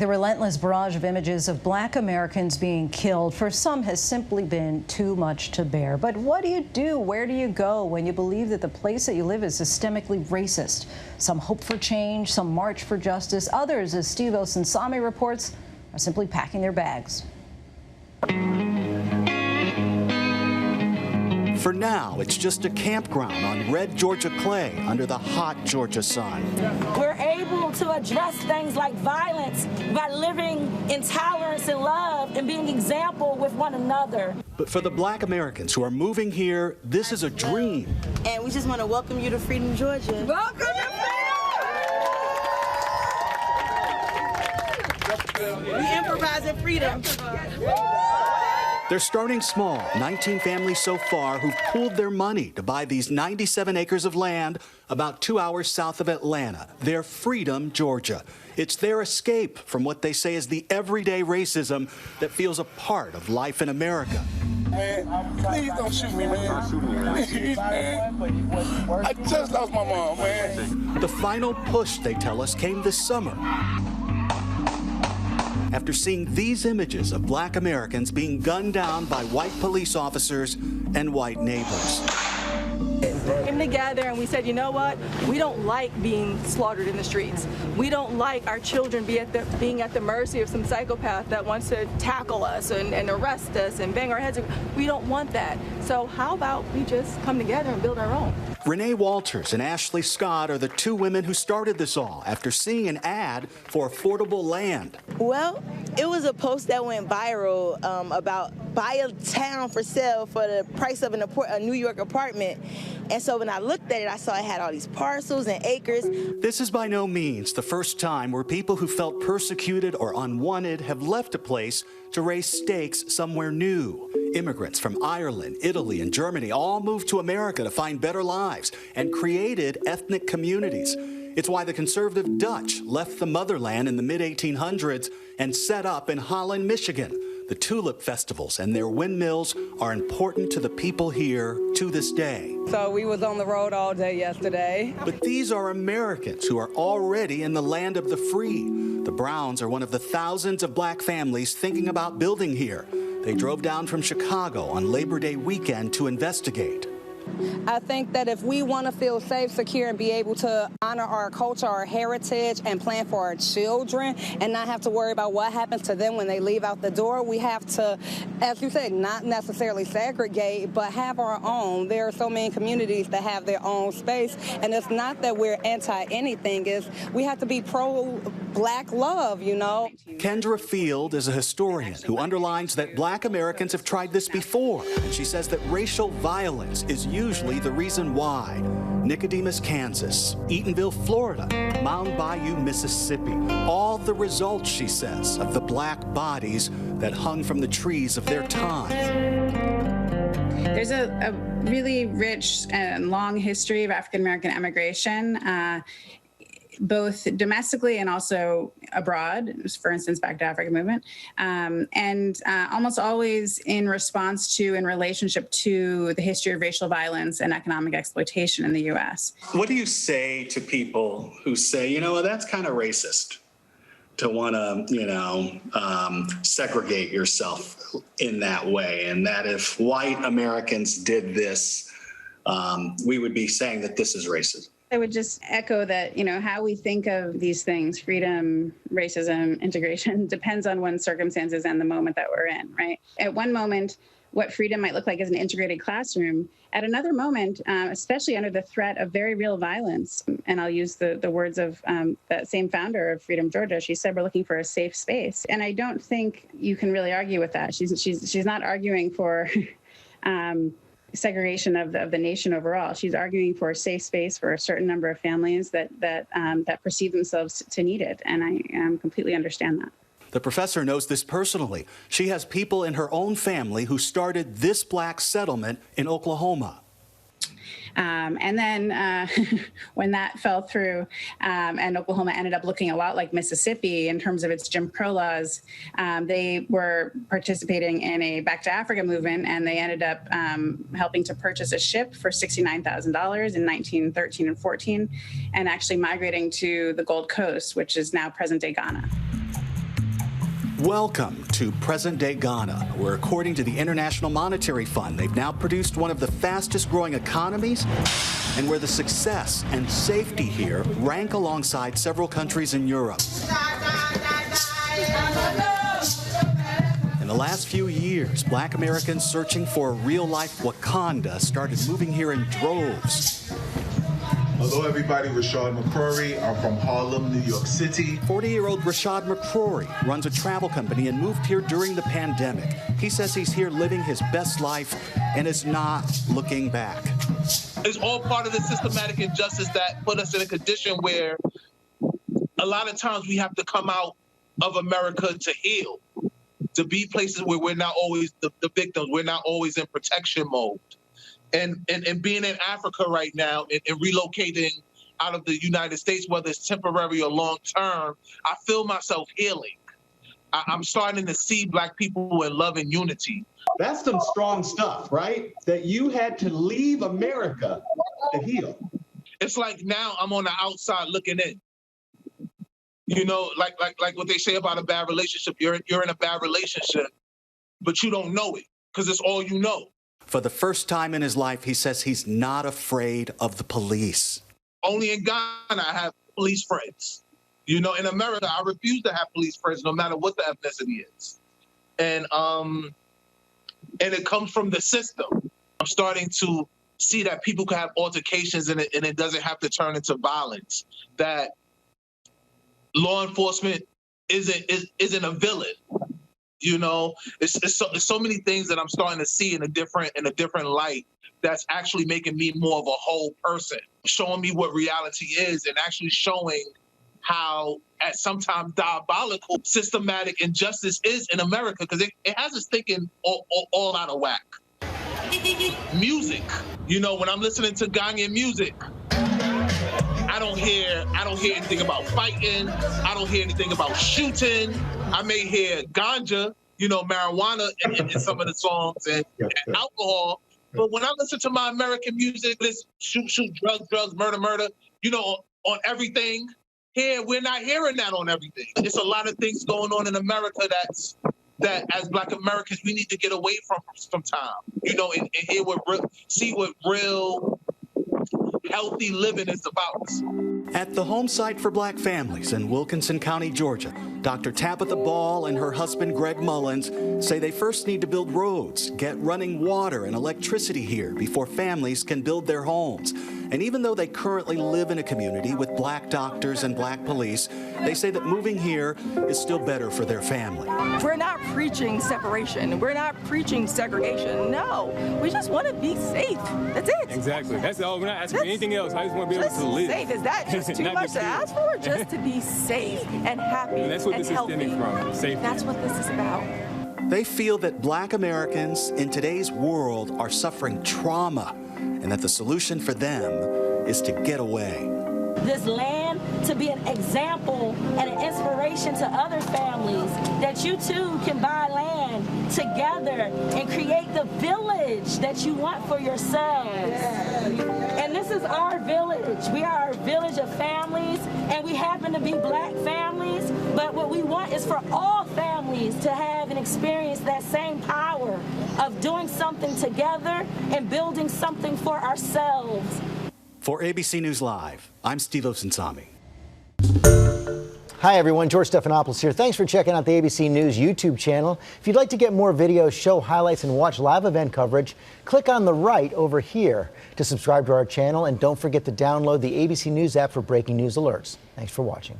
The relentless barrage of images of Black Americans being killed for some has simply been too much to bear. But what do you do? Where do you go when you believe that the place that you live is systemically racist? Some hope for change, some march for justice. Others, as Steve Osunsami reports, are simply packing their bags. For now, it's just a campground on red Georgia clay under the hot Georgia sun. We're able to address things like violence by living in tolerance and love and being example with one another. But for the Black Americans who are moving here, this is a dream. And we just want to welcome you to Freedom, Georgia. Welcome to freedom! We improvise in freedom. They're starting small, 19 families so far who've pooled their money to buy these 97 acres of land about 2 hours south of Atlanta. They're Freedom, Georgia. It's their escape from what they say is the everyday racism that feels a part of life in America. Man, please don't shoot me, man. Please, man. I just lost my mom, man. The final push, they tell us, came this summer, after seeing these images of Black Americans being gunned down by white police officers and white neighbors. We came together and we said, you know what? We don't like being slaughtered in the streets. We don't like our children being at the mercy of some psychopath that wants to tackle us and arrest us and bang our heads. We don't want that. So how about we just come together and build our own? Renee Walters and Ashley Scott are the two women who started this all after seeing an ad for affordable land. Well, it was a post that went viral about buy a town for sale for the price of a New York apartment. And so when I looked at it, I saw it had all these parcels and acres. This is by no means the first time where people who felt persecuted or unwanted have left a place to raise stakes somewhere new. Immigrants from Ireland, Italy, and Germany all moved to America to find better lives and created ethnic communities. It's why the conservative Dutch left the motherland in the mid-1800s and set up in Holland, Michigan. The tulip festivals and their windmills are important to the people here to this day. So we was on the road all day yesterday. But these are Americans who are already in the land of the free. The Browns are one of the thousands of Black families thinking about building here. They drove down from Chicago on Labor Day weekend to investigate. I think that if we want to feel safe, secure, and be able to honor our culture, our heritage, and plan for our children, and not have to worry about what happens to them when they leave out the door, we have to, as you said, not necessarily segregate, but have our own. There are so many communities that have their own space, and it's not that we're anti-anything. It's we have to be pro-Black love, you know. Kendra Field is a historian who underlines that Black Americans have tried this before, and she says that racial violence is usually the reason why. Nicodemus, Kansas, Eatonville, Florida, Mound Bayou, Mississippi. All the results, she says, of the Black bodies that hung from the trees of their time. There's a really rich and long history of African-American immigration, both domestically and also abroad, for instance, Back to Africa movement, and almost always in response to, in relationship to the history of racial violence and economic exploitation in the U.S. What do you say to people who say, you know, that's kind of racist to want to, segregate yourself in that way, and that if white Americans did this, we would be saying that this is racism? I would just echo that, how we think of these things, freedom, racism, integration, depends on one's circumstances and the moment that we're in, right? At one moment, what freedom might look like is an integrated classroom. At another moment, especially under the threat of very real violence, and I'll use the words of that same founder of Freedom, Georgia, she said, we're looking for a safe space. And I don't think you can really argue with that. She's not arguing for segregation of the nation overall. She's arguing for a safe space for a certain number of families that perceive themselves to need it, and I completely understand that. The professor knows this personally. She has people in her own family who started this Black settlement in Oklahoma. And then when that fell through and Oklahoma ended up looking a lot like Mississippi in terms of its Jim Crow laws, they were participating in a Back to Africa movement, and they ended up helping to purchase a ship for $69,000 in 1913 and 14, and actually migrating to the Gold Coast, which is now present-day Ghana. Welcome to present-day Ghana, where according to the International Monetary Fund, they've now produced one of the fastest-growing economies and where the success and safety here rank alongside several countries in Europe. In the last few years, Black Americans searching for a real-life Wakanda started moving here in droves. Hello, everybody. Rashad McCrory. I'm from Harlem, New York City. 40-year-old Rashad McCrory runs a travel company and moved here during the pandemic. He says he's here living his best life and is not looking back. It's all part of the systematic injustice that put us in a condition where a lot of times we have to come out of America to heal, to be places where we're not always the victims. We're not always in protection mode. And being in Africa right now and relocating out of the United States, whether it's temporary or long term, I feel myself healing. I'm starting to see Black people in love and unity. That's some strong stuff, right? That you had to leave America to heal. It's like now I'm on the outside looking in. You know, like what they say about a bad relationship. You're in a bad relationship, but you don't know it because it's all you know. For the first time in his life, he says he's not afraid of the police. Only in Ghana I have police friends. You know, in America, I refuse to have police friends no matter what the ethnicity is. And it comes from the system. I'm starting to see that people can have altercations and it doesn't have to turn into violence. That law enforcement isn't a villain. You know, it's so many things that I'm starting to see in a different light that's actually making me more of a whole person, showing me what reality is and actually showing how at sometimes diabolical systematic injustice is in America, because it has us thinking all out of whack. Music, you know, when I'm listening to Ghanaian music, I don't hear anything about fighting. I don't hear anything about shooting. I may hear ganja, you know, marijuana in some of the songs and alcohol. But when I listen to my American music, let's shoot, drugs, murder, you know, on everything. Here, we're not hearing that on everything. It's a lot of things going on in America that as Black Americans, we need to get away from sometime, you know, and hear see what real healthy living is about. At the home site for Black families in Wilkinson County, Georgia, Dr. Tabitha Ball and her husband, Greg Mullins, say they first need to build roads, get running water and electricity here before families can build their homes. And even though they currently live in a community with Black doctors and Black police, they say that moving here is still better for their family. We're not preaching separation. We're not preaching segregation. No, we just want to be safe. That's it. Exactly. That's all. We're not asking for anything else. I just want to be able to live. Safe. Is that just too much to ask for? Just to be safe and happy and that's what and this healthy. is stemming from. Safety. That's what this is about. They feel that Black Americans in today's world are suffering trauma and that the solution for them is to get away. This land to be an example and an inspiration to other families, that you too can buy land together and create the village that you want for yourselves. And this is our village. We are a village of families, and we happen to be Black families, but what we want is for all families to have and experience that same power of doing something together and building something for ourselves. For ABC News Live, I'm Steve Osunsami. Hi everyone, George Stephanopoulos here. Thanks for checking out the ABC News YouTube channel. If you'd like to get more videos, show highlights, and watch live event coverage, click on the right over here to subscribe to our channel, and don't forget to download the ABC News app for breaking news alerts. Thanks for watching.